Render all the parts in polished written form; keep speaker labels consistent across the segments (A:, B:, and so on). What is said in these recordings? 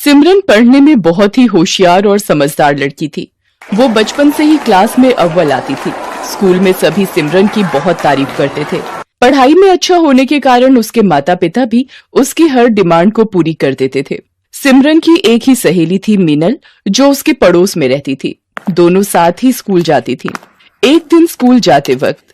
A: सिमरन पढ़ने में बहुत ही होशियार और समझदार लड़की थी। वो बचपन से ही क्लास में अव्वल आती थी। स्कूल में सभी सिमरन की बहुत तारीफ करते थे। पढ़ाई में अच्छा होने के कारण उसके माता पिता भी उसकी हर डिमांड को पूरी कर देते थे। सिमरन की एक ही सहेली थी मीनल, जो उसके पड़ोस में रहती थी। दोनों साथ ही स्कूल जाती थी। एक दिन स्कूल जाते वक्त,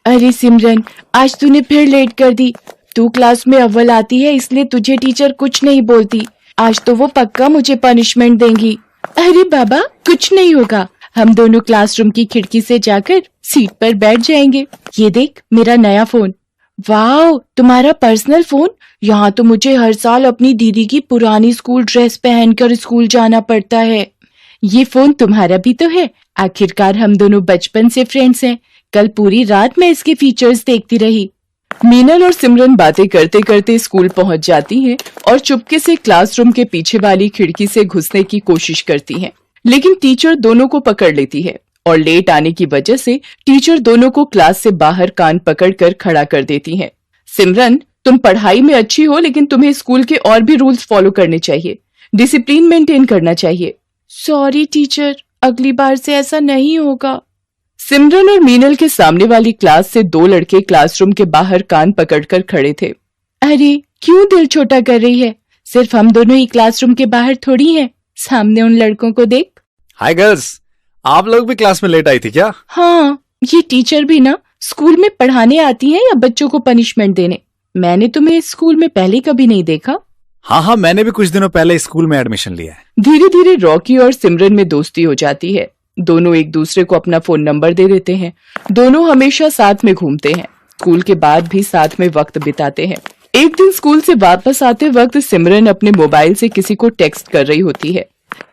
B: अरे सिमरन, आज तूने फिर लेट कर दी। तू क्लास में अव्वल आती है इसलिए तुझे टीचर कुछ नहीं बोलती। आज तो वो पक्का मुझे पनिशमेंट देंगी। अरे बाबा, कुछ नहीं होगा। हम दोनों क्लासरूम की खिड़की से जाकर सीट पर बैठ जाएंगे। ये देख, मेरा नया फोन। वाह, तुम्हारा पर्सनल फोन। यहाँ तो मुझे हर साल अपनी दीदी की पुरानी स्कूल ड्रेस पहनकर स्कूल जाना पड़ता है। ये फोन तुम्हारा भी तो है। आखिरकार हम दोनों बचपन से फ्रेंड्स हैं। कल पूरी रात मैं इसके फीचर्स देखती रही।
A: मीनल और सिमरन बातें करते करते स्कूल पहुंच जाती हैं और चुपके से क्लासरूम के पीछे वाली खिड़की से घुसने की कोशिश करती हैं, लेकिन टीचर दोनों को पकड़ लेती है और लेट आने की वजह से टीचर दोनों को क्लास से बाहर कान पकड़कर खड़ा कर देती हैं। सिमरन, तुम पढ़ाई में अच्छी हो, लेकिन तुम्हें स्कूल के और भी रूल्स फॉलो करने चाहिए। डिसिप्लिन मेंटेन करना चाहिए।
B: सॉरी टीचर, अगली बार से ऐसा नहीं होगा।
A: सिमरन और मीनल के सामने वाली क्लास से दो लड़के क्लासरूम के बाहर कान पकड़कर खड़े थे।
B: अरे क्यों दिल छोटा कर रही है? सिर्फ हम दोनों ही क्लासरूम के बाहर थोड़ी हैं। सामने उन लड़कों को देख।
C: हाय गर्ल्स, आप लोग भी क्लास में लेट आई थी क्या?
B: हाँ, ये टीचर भी ना स्कूल में पढ़ाने आती हैं या बच्चों को पनिशमेंट देने? मैंने तुम्हें स्कूल में पहले कभी नहीं देखा।
C: हाँ, मैंने भी कुछ दिनों पहले स्कूल में एडमिशन लिया है।
A: धीरे धीरे रॉकी और सिमरन में दोस्ती हो जाती है। दोनों एक दूसरे को अपना फोन नंबर दे देते हैं। दोनों हमेशा साथ में घूमते हैं। स्कूल के बाद भी साथ में वक्त बिताते हैं। एक दिन स्कूल से वापस आते वक्त सिमरन अपने मोबाइल से किसी को टेक्स्ट कर रही होती है।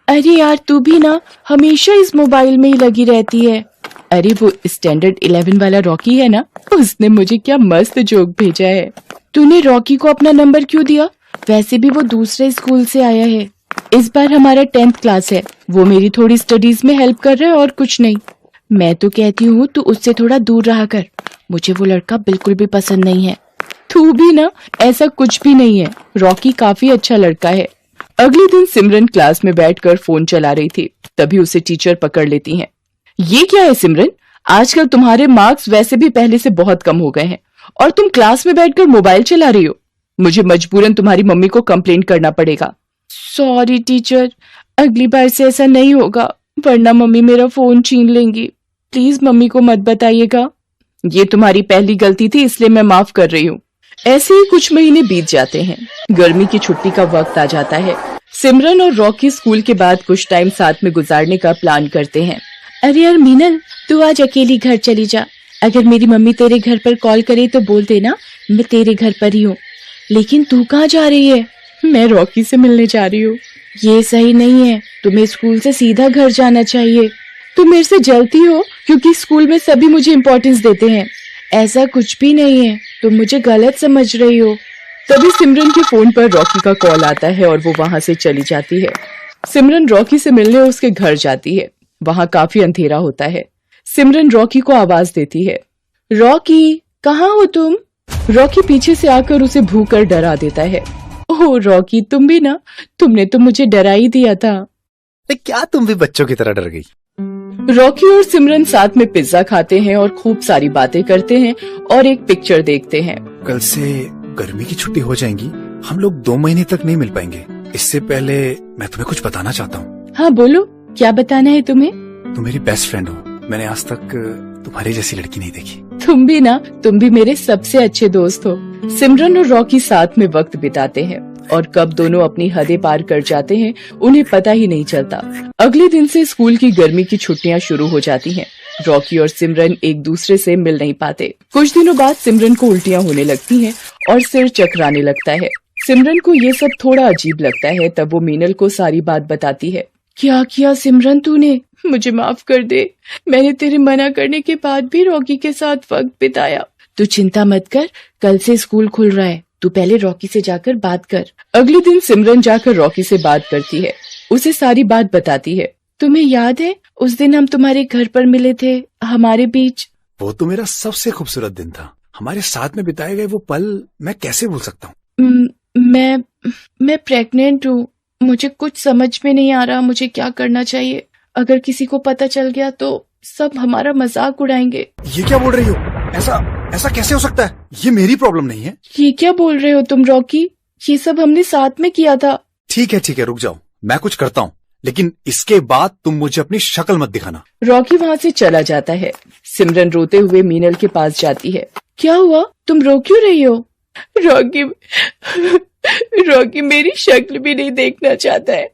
B: अरे यार, तू भी ना हमेशा इस मोबाइल में ही लगी रहती है।
A: अरे वो स्टैंडर्ड 11 वाला रॉकी है ना, उसने मुझे क्या मस्त जोक भेजा है।
B: तूने रॉकी को अपना नंबर क्यों दिया? वैसे भी वो दूसरे स्कूल से आया है।
A: इस बार हमारा 10th क्लास है। वो मेरी थोड़ी स्टडीज में हेल्प कर रहा है और कुछ नहीं।
B: मैं तो कहती हूँ तू उससे थोड़ा दूर रहा कर। मुझे वो लड़का बिल्कुल भी पसंद नहीं है।
A: तू भी ना, ऐसा कुछ भी नहीं है। रॉकी काफी अच्छा लड़का है। अगले दिन सिमरन क्लास में बैठकर फोन चला रही थी, तभी उसे टीचर पकड़ लेती हैं। ये क्या है सिमरन? आजकल तुम्हारे मार्क्स वैसे भी पहले से बहुत कम हो गए हैं और तुम क्लास में बैठकर मोबाइल चला रही हो। मुझे मजबूरन तुम्हारी मम्मी को कंप्लेंट करना पड़ेगा।
B: सॉरी टीचर, अगली बार से ऐसा नहीं होगा, वरना मम्मी मेरा फोन छीन लेंगी। प्लीज मम्मी को मत बताइएगा।
A: ये तुम्हारी पहली गलती थी, इसलिए मैं माफ कर रही हूँ। ऐसे ही कुछ महीने बीत जाते हैं। गर्मी की छुट्टी का वक्त आ जाता है। सिमरन और रॉकी स्कूल के बाद कुछ टाइम साथ में गुजारने का प्लान करते हैं।
B: अरे यार मीनल, तू आज अकेली घर चली जा। अगर मेरी मम्मी तेरे घर पर कॉल करे तो बोल देना मैं तेरे घर पर ही हूँ। लेकिन तू कहाँ जा रही है?
A: मैं रॉकी से मिलने जा रही हूँ।
B: ये सही नहीं है, तुम्हें स्कूल से सीधा घर जाना चाहिए।
A: तुम मेरे से जलती हो क्योंकि स्कूल में सभी मुझे इम्पोर्टेंस देते हैं।
B: ऐसा कुछ भी नहीं है, तुम मुझे गलत समझ रही हो।
A: तभी सिमरन के फोन पर रॉकी का कॉल आता है और वो वहाँ से चली जाती है। सिमरन रॉकी से मिलने उसके घर जाती है। वहाँ काफी अंधेरा होता है। सिमरन रॉकी को आवाज देती है,
B: रॉकी कहाँ हो तुम?
A: रॉकी पीछे से आकर उसे भूख कर डरा देता है। ओह रॉकी, तुम भी ना, तुमने तो मुझे डरा ही दिया था।
C: क्या तुम भी बच्चों की तरह डर गई?
A: रॉकी और सिमरन साथ में पिज्जा खाते हैं और खूब सारी बातें करते हैं और एक पिक्चर देखते हैं।
C: कल से गर्मी की छुट्टी हो जाएंगी। हम लोग 2 महीने तक नहीं मिल पाएंगे। इससे पहले मैं तुम्हें कुछ बताना चाहता हूँ।
B: हाँ बोलो, क्या बताना है तुम्हें?
C: तुम मेरी बेस्ट फ्रेंड हो। मैंने आज तक तुम्हारी जैसी लड़की नहीं देखी।
A: तुम भी ना, तुम भी मेरे सबसे अच्छे दोस्त हो। सिमरन और रॉकी साथ में वक्त बिताते हैं और कब दोनों अपनी हदें पार कर जाते हैं उन्हें पता ही नहीं चलता। अगले दिन से स्कूल की गर्मी की छुट्टियां शुरू हो जाती हैं। रॉकी और सिमरन एक दूसरे से मिल नहीं पाते। कुछ दिनों बाद सिमरन को उल्टियां होने लगती हैं और सिर चकराने लगता है। सिमरन को ये सब थोड़ा अजीब लगता है। तब वो मीनल को सारी बात बताती है।
B: क्या किया सिमरन तूने? मुझे माफ कर दे। मैंने तेरे मना करने के बाद भी रॉकी के साथ वक्त बिताया। तू चिंता मत कर, कल से स्कूल खुल रहा है। तू पहले रॉकी से जाकर बात कर।
A: अगले दिन सिमरन जाकर रॉकी से बात करती है। उसे सारी बात बताती है।
B: तुम्हें याद है उस दिन हम तुम्हारे घर पर मिले थे, हमारे बीच?
C: वो तो मेरा सबसे खूबसूरत दिन था। हमारे साथ में बिताए गए वो पल मैं कैसे भूल सकता हूँ।
B: मैं प्रेग्नेंट हूँ। मुझे कुछ समझ में नहीं आ रहा मुझे क्या करना चाहिए। अगर किसी को पता चल गया तो सब हमारा मजाक उड़ाएंगे।
C: ये क्या बोल रही हो? ऐसा ऐसा कैसे हो सकता है? ये मेरी प्रॉब्लम नहीं है।
B: ये क्या बोल रहे हो तुम रॉकी? ये सब हमने साथ में किया था।
C: ठीक है रुक जाओ, मैं कुछ करता हूँ, लेकिन इसके बाद तुम मुझे अपनी शक्ल मत दिखाना।
A: रॉकी वहाँ से चला जाता है। सिमरन रोते हुए मीनल के पास जाती है।
B: क्या हुआ? तुम रो क्यों रही हो?
A: रॉकी मेरी शक्ल भी नहीं देखना चाहता है।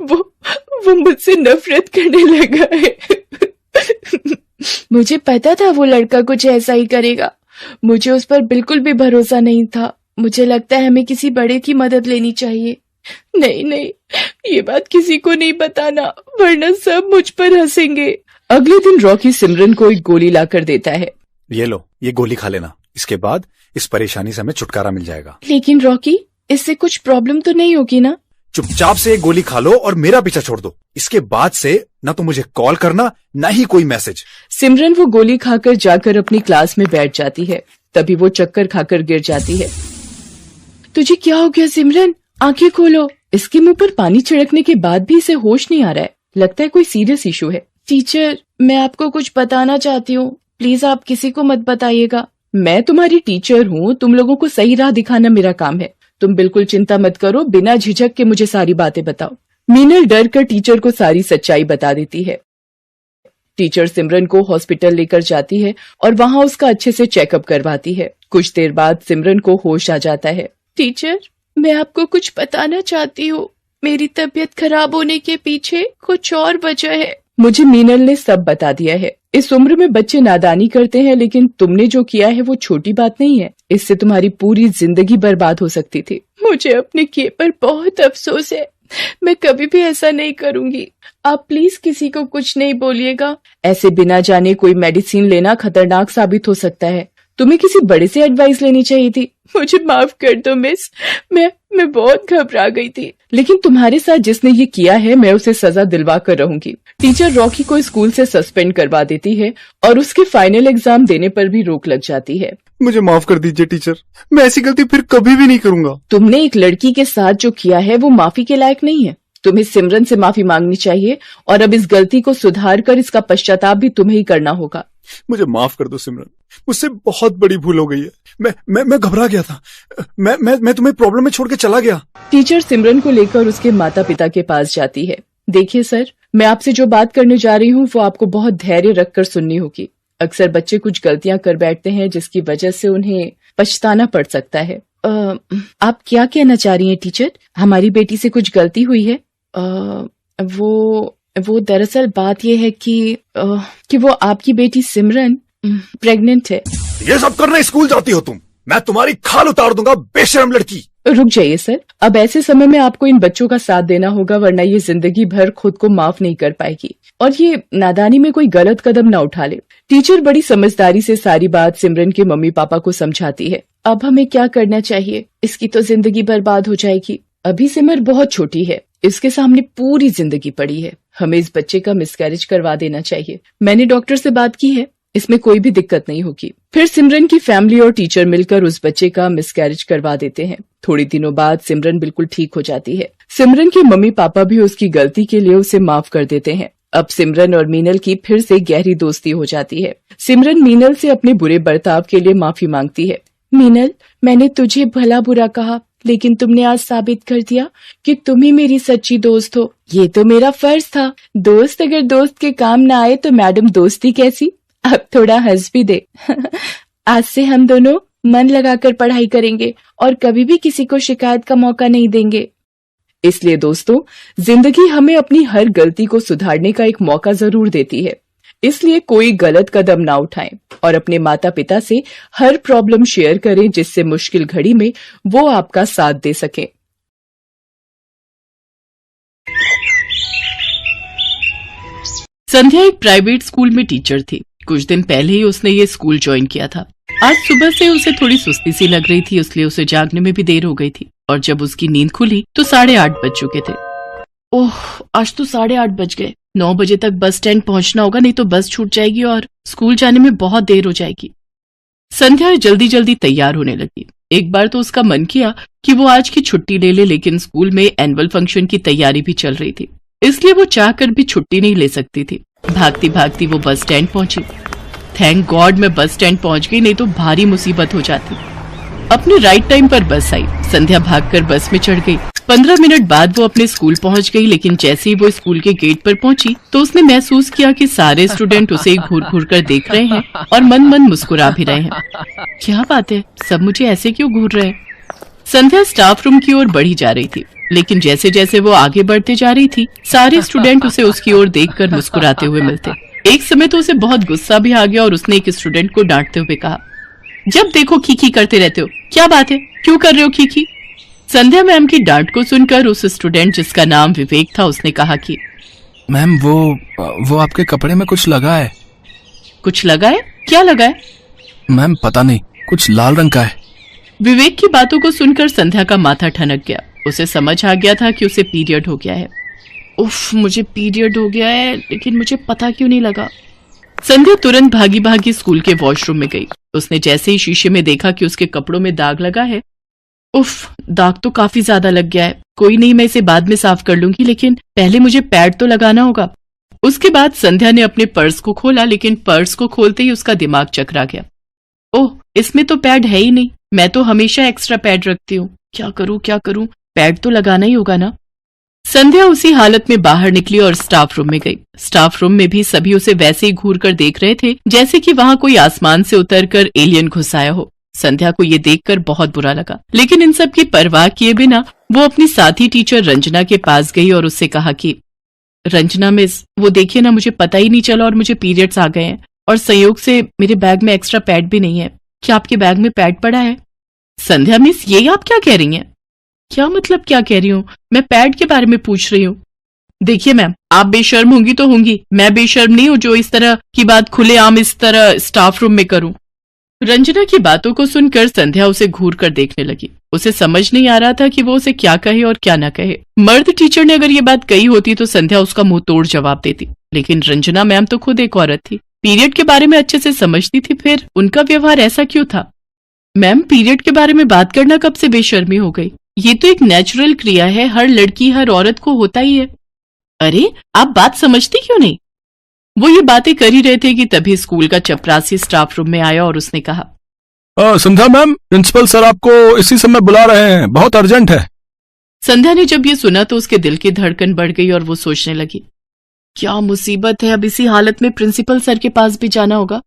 A: वो मुझसे नफरत करने लगा है।
B: मुझे पता था वो लड़का कुछ ऐसा ही करेगा। मुझे उस पर बिल्कुल भी भरोसा नहीं था। मुझे लगता है हमें किसी बड़े की मदद लेनी चाहिए।
A: नहीं, ये बात किसी को नहीं बताना, वरना सब मुझ पर हंसेंगे। अगले दिन रॉकी सिमरन को एक गोली लाकर देता है।
C: ये लो, ये गोली खा लेना, इसके बाद इस परेशानी से हमें छुटकारा मिल जाएगा।
B: लेकिन रॉकी, इससे कुछ प्रॉब्लम तो नहीं होगी ना?
C: चुपचाप से एक गोली खा लो और मेरा पीछा छोड़ दो। इसके बाद से न तो मुझे कॉल करना, न ही कोई मैसेज।
A: सिमरन वो गोली खाकर जाकर अपनी क्लास में बैठ जाती है। तभी वो चक्कर खाकर गिर जाती है।
B: तुझे क्या हो गया सिमरन? आंखें खोलो।
A: इसके मुंह पर पानी छिड़कने के बाद भी इसे होश नहीं आ रहा है। लगता है कोई सीरियस इशू है।
B: टीचर, मैं आपको कुछ बताना चाहती हूँ, प्लीज आप किसी को मत बताइएगा।
A: मैं तुम्हारी टीचर हूँ, तुम लोगों को सही राह दिखाना मेरा काम है। तुम बिल्कुल चिंता मत करो, बिना झिझक के मुझे सारी बातें बताओ। मीनल डर कर टीचर को सारी सच्चाई बता देती है। टीचर सिमरन को हॉस्पिटल लेकर जाती है और वहाँ उसका अच्छे से चेकअप करवाती है। कुछ देर बाद सिमरन को होश आ जाता है।
B: टीचर, मैं आपको कुछ बताना चाहती हूँ। मेरी तबीयत खराब होने के पीछे कुछ और वजह है।
A: मुझे मीनल ने सब बता दिया है। इस उम्र में बच्चे नादानी करते हैं, लेकिन तुमने जो किया है वो छोटी बात नहीं है। इससे तुम्हारी पूरी जिंदगी बर्बाद हो सकती थी।
B: मुझे अपने किए पर बहुत अफसोस है। मैं कभी भी ऐसा नहीं करूंगी। आप प्लीज किसी को कुछ नहीं बोलिएगा।
A: ऐसे बिना जाने कोई मेडिसिन लेना खतरनाक साबित हो सकता है। तुम्हें किसी बड़े से एडवाइस लेनी चाहिए थी।
B: मुझे माफ कर दो मिस, मैं बहुत घबरा गई थी।
A: लेकिन तुम्हारे साथ जिसने ये किया है, मैं उसे सजा दिलवा कर रहूंगी। टीचर रॉकी को स्कूल से सस्पेंड करवा देती है और उसके फाइनल एग्जाम देने पर भी रोक लग जाती है।
C: मुझे माफ कर दीजिए टीचर, मैं ऐसी गलती फिर कभी भी नहीं करूंगा।
A: तुमने एक लड़की के साथ जो किया है वो माफी के लायक नहीं है। तुम्हें सिमरन से माफी मांगनी चाहिए और अब इस गलती को सुधार कर इसका पश्चाताप भी तुम्हें ही करना होगा।
C: मुझे माफ कर दो सिमरन, मुझसे बहुत बड़ी भूल हो गई है। मैं घबरा गया था। मैं तुम्हें प्रॉब्लम में छोड़ के चला गया।
A: टीचर सिमरन को लेकर उसके माता पिता के पास जाती है। देखिए सर, मैं आपसे जो बात करने जा रही हूँ वो आपको बहुत धैर्य रखकर सुननी होगी। अक्सर बच्चे कुछ गलतियां कर बैठते हैं जिसकी वजह से उन्हें पछताना पड़ सकता है।
B: आप क्या कहना चाह रही हैं टीचर? हमारी बेटी से कुछ गलती हुई है? वो दरअसल बात ये है कि वो आपकी बेटी सिमरन प्रेग्नेंट है।
C: ये सब करने स्कूल जाती हो तुम? मैं तुम्हारी खाल उतार दूंगा, बेशरम लड़की।
A: रुक जाइए सर, अब ऐसे समय में आपको इन बच्चों का साथ देना होगा, वरना ये जिंदगी भर खुद को माफ नहीं कर पाएगी और ये नादानी में कोई गलत कदम न उठा ले। टीचर बड़ी समझदारी से सारी बात सिमरन के मम्मी पापा को समझाती है।
B: अब हमें क्या करना चाहिए? इसकी तो जिंदगी बर्बाद हो जाएगी।
A: अभी सिमर बहुत छोटी है, इसके सामने पूरी जिंदगी पड़ी है। हमें इस बच्चे का मिसकैरेज करवा देना चाहिए। मैंने डॉक्टर से बात की है, इसमें कोई भी दिक्कत नहीं होगी। फिर सिमरन की फैमिली और टीचर मिलकर उस बच्चे का मिसकैरेज करवा देते हैं। थोड़ी दिनों बाद सिमरन बिल्कुल ठीक हो जाती है। सिमरन के मम्मी पापा भी उसकी गलती के लिए उसे माफ कर देते हैं। अब सिमरन और मीनल की फिर से गहरी दोस्ती हो जाती है। सिमरन मीनल से अपने बुरे बर्ताव के लिए माफी मांगती है।
B: मीनल, मैंने तुझे भला बुरा कहा, लेकिन तुमने आज साबित कर दिया कि तुम ही मेरी सच्ची दोस्त हो। ये तो मेरा फर्ज था। दोस्त अगर दोस्त के काम ना आए तो मैडम दोस्ती कैसी? अब थोड़ा हंस भी दे। आज से हम दोनों मन लगाकर पढ़ाई करेंगे और कभी भी किसी को शिकायत का मौका नहीं देंगे।
A: इसलिए दोस्तों, जिंदगी हमें अपनी हर गलती को सुधारने का एक मौका जरूर देती है। इसलिए कोई गलत कदम ना उठाएं और अपने माता पिता से हर प्रॉब्लम शेयर करें, जिससे मुश्किल घड़ी में वो आपका साथ दे सकें। संध्या एक प्राइवेट स्कूल में टीचर थी। कुछ दिन पहले ही उसने ये स्कूल ज्वाइन किया था। आज सुबह से उसे थोड़ी सुस्ती सी लग रही थी, इसलिए उसे जागने में भी देर हो गई थी और जब उसकी नींद खुली तो 8:30 बज चुके थे।
B: ओह, आज तो 8:30 बज गए।
A: 9 बजे तक बस स्टैंड पहुंचना होगा, नहीं तो बस छूट जाएगी और स्कूल जाने में बहुत देर हो जाएगी। संध्या जल्दी जल्दी तैयार होने लगी। एक बार तो उसका मन किया कि वो आज की छुट्टी ले ले, लेकिन स्कूल में एनुअल फंक्शन की तैयारी भी चल रही थी, इसलिए वो चाहकर भी छुट्टी नहीं ले सकती थी। भागती भागती वो बस स्टैंड पहुंची। थैंक गॉड मैं बस स्टैंड पहुंच गई, नहीं तो भारी मुसीबत हो जाती। अपने राइट टाइम पर बस आई। संध्या भागकर बस में चढ़ गई। 15 मिनट बाद वो अपने स्कूल पहुंच गई, लेकिन जैसे ही वो स्कूल के गेट पर पहुंची तो उसने महसूस किया कि सारे स्टूडेंट उसे घूर घूर कर देख रहे हैं और मन मन मुस्कुरा भी रहे हैं। क्या बात है, सब मुझे ऐसे क्यों घूर रहे हैं? संध्या स्टाफ रूम की ओर बढ़ी जा रही थी, लेकिन जैसे जैसे वो आगे बढ़ते जा रही थी सारे स्टूडेंट उसे उसकी ओर देखकर मुस्कुराते हुए मिलते। एक समय तो उसे बहुत गुस्सा भी आ गया और उसने एक स्टूडेंट को डांटते हुए कहा, जब देखो खीखी करते रहते हो, क्या बात है, क्यों कर रहे हो खीखी? संध्या मैम की डांट को सुनकर उस स्टूडेंट जिसका नाम विवेक था उसने कहा कि
D: मैम वो आपके कपड़े में कुछ लगा है।
A: कुछ लगा है? क्या लगा है?
D: मैम पता नहीं, कुछ लाल रंग का है।
A: विवेक की बातों को सुनकर संध्या का माथा ठनक गया। उसे समझ आ गया था कि उसे पीरियड हो गया है। उफ, मुझे पीरियड हो गया है, लेकिन मुझे पता क्यों नहीं लगा। संध्या तुरंत भागी भागी स्कूल के वॉशरूम में गई। उसने जैसे ही शीशे में देखा कि उसके कपड़ों में दाग लगा है, उफ, दाग तो काफी ज्यादा लग गया है। कोई नहीं, मैं इसे बाद में साफ कर लूंगी, लेकिन पहले मुझे पैड तो लगाना होगा। उसके बाद संध्या ने अपने पर्स को खोला, लेकिन पर्स को खोलते ही उसका दिमाग चकरा गया। ओह, इसमें तो पैड है ही नहीं। मैं तो हमेशा एक्स्ट्रा पैड रखती हूँ। क्या करूँ? पैड तो लगाना ही होगा ना। संध्या उसी हालत में बाहर निकली और स्टाफ रूम में गई। स्टाफ रूम में भी सभी उसे वैसे ही घूर कर देख रहे थे जैसे कि वहां कोई आसमान से उतरकर एलियन घुस आया हो। संध्या को ये देखकर बहुत बुरा लगा, लेकिन इन सब की परवाह किए बिना वो अपनी साथी टीचर रंजना के पास गई और उससे कहा कि रंजना मिस, वो देखिए ना, मुझे पता ही नहीं चला और मुझे पीरियड्स आ गए हैं और संयोग से मेरे बैग में एक्स्ट्रा पैड भी नहीं है। क्या आपके बैग में पैड पड़ा है? संध्या मिस, ये आप क्या कह रही हैं? क्या मतलब क्या कह रही हूँ? मैं पैड के बारे में पूछ रही हूँ। देखिए मैम, आप बेशर्म होंगी तो होंगी, मैं बेशर्म नहीं हूँ जो इस तरह की बात खुलेआम इस तरह स्टाफ रूम में करूं। रंजना की बातों को सुनकर संध्या उसे घूर कर देखने लगी। उसे समझ नहीं आ रहा था कि वो उसे क्या कहे और क्या न कहे। मर्द टीचर ने अगर ये बात कही होती तो संध्या उसका मुंह तोड़ जवाब देती, लेकिन रंजना मैम तो खुद एक औरत थी, पीरियड के बारे में अच्छे से समझती थी, फिर उनका व्यवहार ऐसा क्यों था? मैम, पीरियड के बारे में बात करना कब से बेशर्मी हो गई? ये तो एक नेचुरल क्रिया है, हर लड़की हर औरत को होता ही है। अरे, आप बात समझती क्यों नहीं? वो ये बातें कर ही रहे थे कि तभी स्कूल का चपरासी स्टाफ रूम में आया और उसने कहा,
D: संध्या मैम, प्रिंसिपल सर आपको इसी समय बुला रहे हैं, बहुत अर्जेंट है।
A: संध्या ने जब ये सुना तो उसके दिल की धड़कन बढ़ गई और वो सोचने लगी, क्या मुसीबत है, अब इसी हालत में प्रिंसिपल सर के पास भी जाना होगा।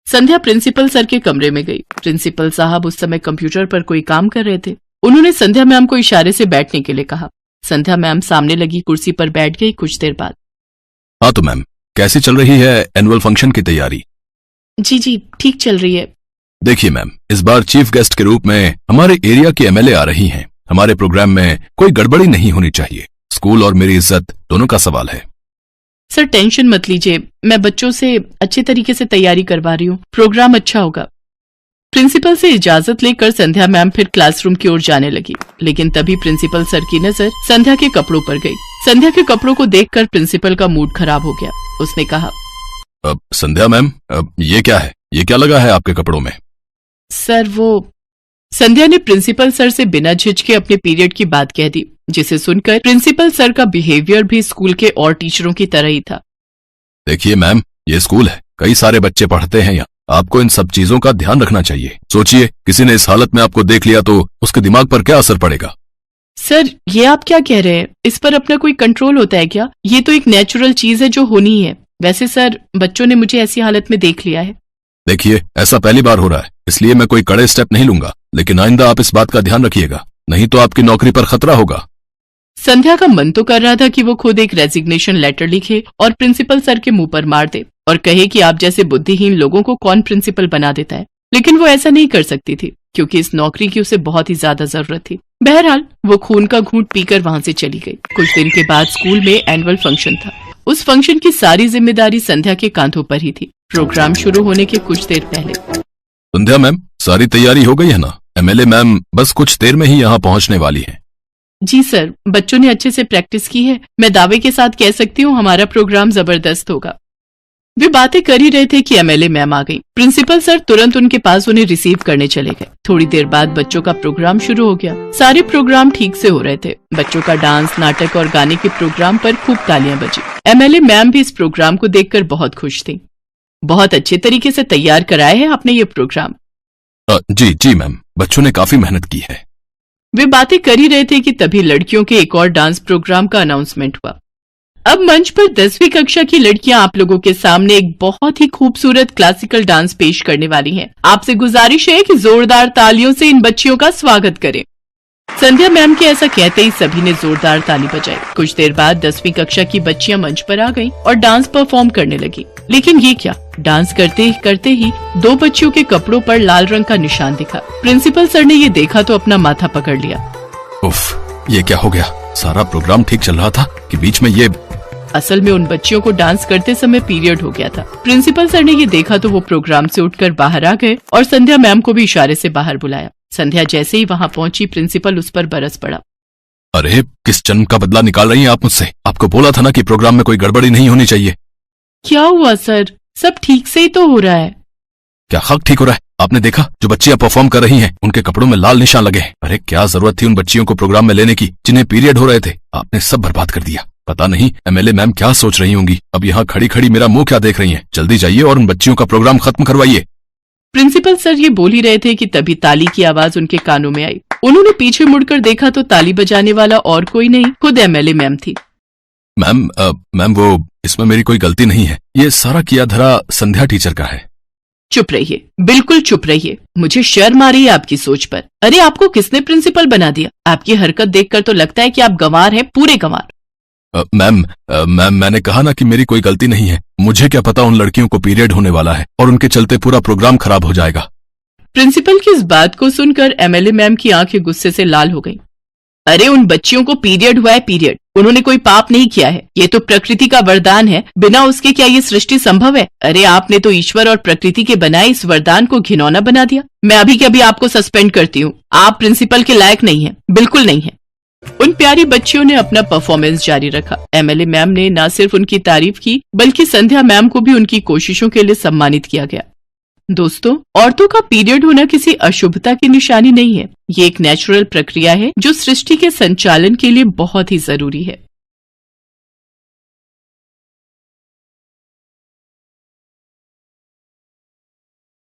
A: संध्या प्रिंसिपल सर के कमरे में गई। प्रिंसिपल साहब उस समय कंप्यूटर पर कोई काम कर रहे थे। उन्होंने संध्या मैम को इशारे से बैठने के लिए कहा। संध्या मैम सामने लगी कुर्सी पर बैठ गई। कुछ देर बाद,
D: हाँ तो मैम, कैसी चल रही है एनुअल फंक्शन की तैयारी?
A: जी ठीक चल रही है।
D: देखिए मैम, इस बार चीफ गेस्ट के रूप में हमारे एरिया की एमएलए आ रही हैं। हमारे प्रोग्राम में कोई गड़बड़ी नहीं होनी चाहिए। स्कूल और मेरी इज्जत दोनों का सवाल है।
A: सर टेंशन मत लीजिए, मैं बच्चों से अच्छे तरीके से तैयारी करवा रही हूँ, प्रोग्राम अच्छा होगा। प्रिंसिपल से इजाजत लेकर संध्या मैम फिर क्लासरूम की ओर जाने लगी, लेकिन तभी प्रिंसिपल सर की नजर संध्या के कपड़ों पर गई। संध्या के कपड़ों को देखकर प्रिंसिपल का मूड खराब हो गया। उसने कहा,
D: संध्या मैम, ये क्या है? ये क्या लगा है आपके कपड़ों में?
A: सर वो... संध्या ने प्रिंसिपल सर से बिना झिझके अपने पीरियड की बात कह दी, जिसे सुनकर प्रिंसिपल सर का बिहेवियर भी स्कूल के और टीचरों की तरह ही था।
D: देखिए मैम, ये स्कूल है, कई सारे बच्चे पढ़ते हैं यहाँ, आपको इन सब चीजों का ध्यान रखना चाहिए। सोचिए, किसी ने इस हालत में आपको देख लिया तो उसके दिमाग पर क्या असर पड़ेगा?
A: सर, ये आप क्या कह रहे हैं? इस पर अपना कोई कंट्रोल होता है क्या? ये तो एक नेचुरल चीज है जो होनी ही है। वैसे सर, बच्चों ने मुझे ऐसी हालत में देख लिया है।
D: देखिए, ऐसा पहली बार हो रहा है, इसलिए मैं कोई कड़े स्टेप नहीं लूंगा, लेकिन आइंदा आप इस बात का ध्यान रखिएगा, नहीं तो आपकी नौकरी पर खतरा होगा।
A: संध्या का मन तो कर रहा था कि वो खुद एक रेजिग्नेशन लेटर लिखे और प्रिंसिपल सर के मुंह पर मार दे और कहे कि आप जैसे बुद्धिहीन लोगों को कौन प्रिंसिपल बना देता है, लेकिन वो ऐसा नहीं कर सकती थी क्योंकि इस नौकरी की उसे बहुत ही ज्यादा जरूरत थी। बहरहाल वो खून का घूंट पीकर वहां से चली गई। कुछ दिन के बाद स्कूल में एनुअल फंक्शन था। उस फंक्शन की सारी जिम्मेदारी संध्या के कांधों पर ही थी। प्रोग्राम शुरू होने के कुछ देर पहले,
D: संध्या मैम, सारी तैयारी हो गई है ना? एमएलए मैम बस कुछ देर में ही यहाँ पहुँचने वाली है।
A: जी सर, बच्चों ने अच्छे से प्रैक्टिस की है। मैं दावे के साथ कह सकती हूँ हमारा प्रोग्राम जबरदस्त होगा। वे बातें कर ही रहे थे कि एमएलए मैम आ गई। प्रिंसिपल सर तुरंत उनके पास उन्हें रिसीव करने चले गए। थोड़ी देर बाद बच्चों का प्रोग्राम शुरू हो गया। सारे प्रोग्राम ठीक से हो रहे थे। बच्चों का डांस, नाटक और गाने के प्रोग्राम पर खूब तालियां बजी। एमएलए मैम भी इस प्रोग्राम को देखकर बहुत खुश थी। बहुत अच्छे तरीके से तैयार कराया है आपने ये प्रोग्राम।
D: जी जी मैम, बच्चों ने काफी मेहनत की है।
A: वे बातें कर ही रहे थे कि तभी लड़कियों के एक और डांस प्रोग्राम का अनाउंसमेंट हुआ। अब मंच पर 10वीं कक्षा की लड़कियां आप लोगों के सामने एक बहुत ही खूबसूरत क्लासिकल डांस पेश करने वाली हैं। आपसे गुजारिश है कि जोरदार तालियों से इन बच्चियों का स्वागत करें। संध्या मैम के ऐसा कहते ही सभी ने जोरदार ताली बजाई। कुछ देर बाद 10वीं कक्षा की बच्चियां मंच पर आ गईं और डांस परफॉर्म करने लगी। लेकिन ये क्या, डांस करते ही 2 बच्चियों के कपड़ों पर लाल रंग का निशान दिखा। प्रिंसिपल सर ने ये देखा तो अपना माथा पकड़ लिया।
D: उफ, ये क्या हो गया? सारा प्रोग्राम ठीक चल रहा था कि बीच में ये?
A: असल में उन बच्चियों को डांस करते समय पीरियड हो गया था। प्रिंसिपल सर ने ये देखा तो वो प्रोग्राम से उठकर बाहर आ गए और संध्या मैम को भी इशारे से बाहर बुलाया। संध्या जैसे ही वहाँ पहुंची, प्रिंसिपल उस पर बरस पड़ा।
D: अरे, किस जन्म का बदला निकाल रही हैं आप मुझसे? आपको बोला था ना कि प्रोग्राम में कोई गड़बड़ी नहीं होनी चाहिए।
A: क्या हुआ सर, सब ठीक से ही तो हो रहा है।
D: क्या हक ठीक हो रहा है? आपने देखा जो बच्चियां परफॉर्म कर रही हैं, उनके कपड़ों में लाल निशान लगे हैं। अरे क्या जरूरत थी उन बच्चियों को प्रोग्राम में लेने की जिन्हें पीरियड हो रहे थे? आपने सब बर्बाद कर दिया। पता नहीं एमएलए मैम क्या सोच रही होंगी। अब यहाँ खड़ी खड़ी मेरा मुंह क्या देख रही हैं? जल्दी जाइए और उन बच्चियों का प्रोग्राम खत्म करवाइए।
A: प्रिंसिपल सर ये बोल ही रहे थे कि तभी ताली की आवाज उनके कानों में आई। उन्होंने पीछे मुड़कर देखा तो ताली बजाने वाला और कोई नहीं, खुद एमएलए मैम थी।
D: मैम वो इसमें मेरी कोई गलती नहीं है। ये सारा किया धरा संध्या टीचर का है।
A: चुप रहिए, बिल्कुल चुप रहिए। मुझे शर्म आ रही है आपकी सोच पर। अरे आपको किसने प्रिंसिपल बना दिया? आपकी हरकत देखकर तो लगता है कि आप गंवार हैं, पूरे गंवार।
D: मैम मैंने कहा ना कि मेरी कोई गलती नहीं है। मुझे क्या पता उन लड़कियों को पीरियड होने वाला है और उनके चलते पूरा प्रोग्राम खराब हो जाएगा।
A: प्रिंसिपल की इस बात को सुनकर एमएलए मैम की आंखें गुस्से से लाल हो गईं। अरे उन बच्चियों को पीरियड हुआ है, पीरियड। उन्होंने कोई पाप नहीं किया है। ये तो प्रकृति का वरदान है। बिना उसके क्या ये सृष्टि संभव है? अरे आपने तो ईश्वर और प्रकृति के बनाए इस वरदान को घिनौना बना दिया। मैं अभी के अभी आपको सस्पेंड करती हूँ। आप प्रिंसिपल के लायक नहीं है, बिल्कुल नहीं है। उन प्यारी बच्चियों ने अपना परफॉर्मेंस जारी रखा। एमएलए मैम ने न सिर्फ उनकी तारीफ की बल्कि संध्या मैम को भी उनकी कोशिशों के लिए सम्मानित किया गया। दोस्तों, औरतों का पीरियड होना किसी अशुभता की निशानी नहीं है। ये एक नेचुरल प्रक्रिया है जो सृष्टि के संचालन के लिए बहुत ही जरूरी है।